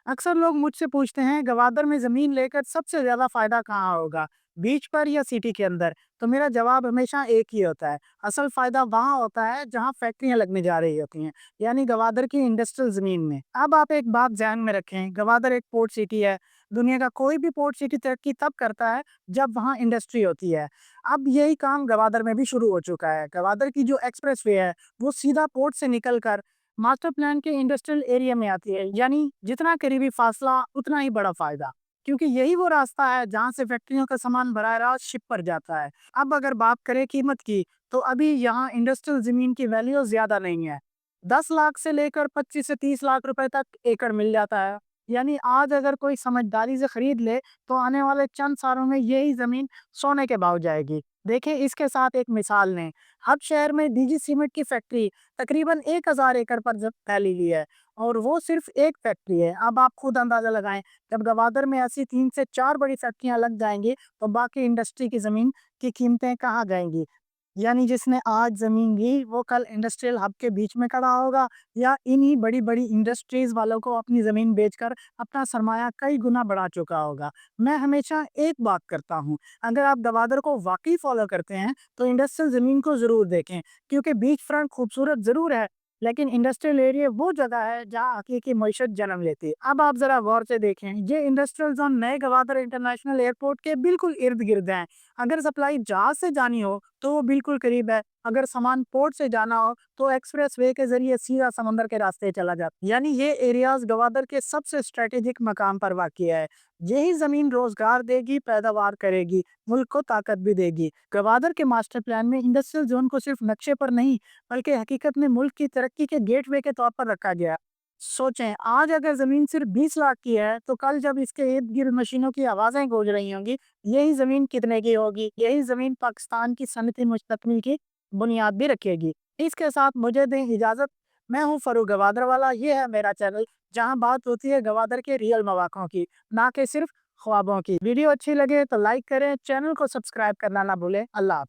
अक्सर लोग मुझसे पूछते हैं गवादर में जमीन लेकर सबसे ज्यादा फायदा कहाँ होगा, बीच पर या सिटी के अंदर। तो मेरा जवाब हमेशा एक ही होता है, असल फायदा वहाँ होता है जहाँ फैक्ट्रियां लगने जा रही होती हैं, यानी गवादर की इंडस्ट्रियल जमीन में। अब आप एक बात ध्यान में रखें, गवादर एक पोर्ट सिटी है। दुनिया का कोई भी पोर्ट सिटी तरक्की तब करता है जब वहाँ इंडस्ट्री होती है। अब यही काम गवादर में भी शुरू हो चुका है। गवादर की जो एक्सप्रेस वे है वो सीधा पोर्ट से निकल कर मास्टर प्लान के इंडस्ट्रियल एरिया में आती है, यानी जितना करीबी फासला उतना ही बड़ा फायदा, क्योंकि यही वो रास्ता है जहां से फैक्ट्रियों का सामान बराह रास्त शिप पर जाता है। अब अगर बात करें कीमत की, तो अभी यहाँ इंडस्ट्रियल जमीन की वैल्यू ज्यादा नहीं है। 10 लाख से लेकर 25 से 30 लाख रुपए तक एकड़ मिल जाता है। यानी आज अगर कोई समझदारी से खरीद ले तो आने वाले चंद सालों में यही जमीन सोने के भाव जाएगी। देखें, इसके साथ एक मिसाल ने, हब शहर में डीजी सीमेंट की फैक्ट्री तकरीबन 1000 एकड़ पर फैली हुई है, और वो सिर्फ एक फैक्ट्री है। अब आप खुद अंदाजा लगाएं, जब गवादर में ऐसी 3 से 4 बड़ी फैक्ट्रियां लग जाएंगी तो बाकी इंडस्ट्री की जमीन की कीमतें कहाँ जाएंगी। यानी जिसने आज जमीन ली वो कल इंडस्ट्रियल हब के बीच में खड़ा होगा, या इन्हीं बड़ी बड़ी इंडस्ट्रीज वालों को अपनी जमीन बेचकर अपना सरमाया कई गुना बढ़ा चुका होगा। मैं हमेशा एक बात करता हूँ, अगर आप गवादर को वाकई फॉलो करते हैं तो इंडस्ट्रियल जमीन को जरूर देखें, क्योंकि बीच फ्रंट खूबसूरत जरूर है, लेकिन इंडस्ट्रियल एरिया वो जगह है जहाँ हकीकी मईशत जन्म लेती है। अब आप जरा गौर से देखें, ये इंडस्ट्रियल जोन नए गवादर इंटरनेशनल एयरपोर्ट के बिल्कुल इर्द गिर्द है। अगर सप्लाई जहाज से जानी हो तो वो बिल्कुल करीब है, अगर सामान पोर्ट से जाना हो तो एक्सप्रेस वे के जरिए सीधा समंदर के रास्ते चला जाता है। यानी ये एरियाज गवादर के सबसे स्ट्रेटेजिक मकाम पर वाक़ई है। यही जमीन रोजगार देगी, पैदावार करेगी, मुल्क को ताकत भी देगी। गवादर के मास्टर प्लान में इंडस्ट्रियल जोन को सिर्फ नक्शे पर नहीं, बल्कि हकीकत में मुल्क की तरक्की के गेटवे के तौर पर रखा गया। सोचें, आज अगर जमीन सिर्फ 20 लाख की है तो कल जब इसके इर्द गिर्द मशीनों की आवाजें गूंज रही होंगी, यही जमीन कितने की होगी। यही जमीन पाकिस्तान की सनती मुस्तकबिल की बुनियाद भी रखेगी। इसके साथ मुझे दें इजाजत। मैं हूँ फरूक गवादर वाला, ये है मेरा चैनल जहाँ बात होती है गवादर के रियल मौक़ों की, ना कि सिर्फ ख्वाबों की। वीडियो अच्छी लगे तो लाइक करें, चैनल को सब्सक्राइब करना ना भूलें। अल्लाह हाफ़िज़।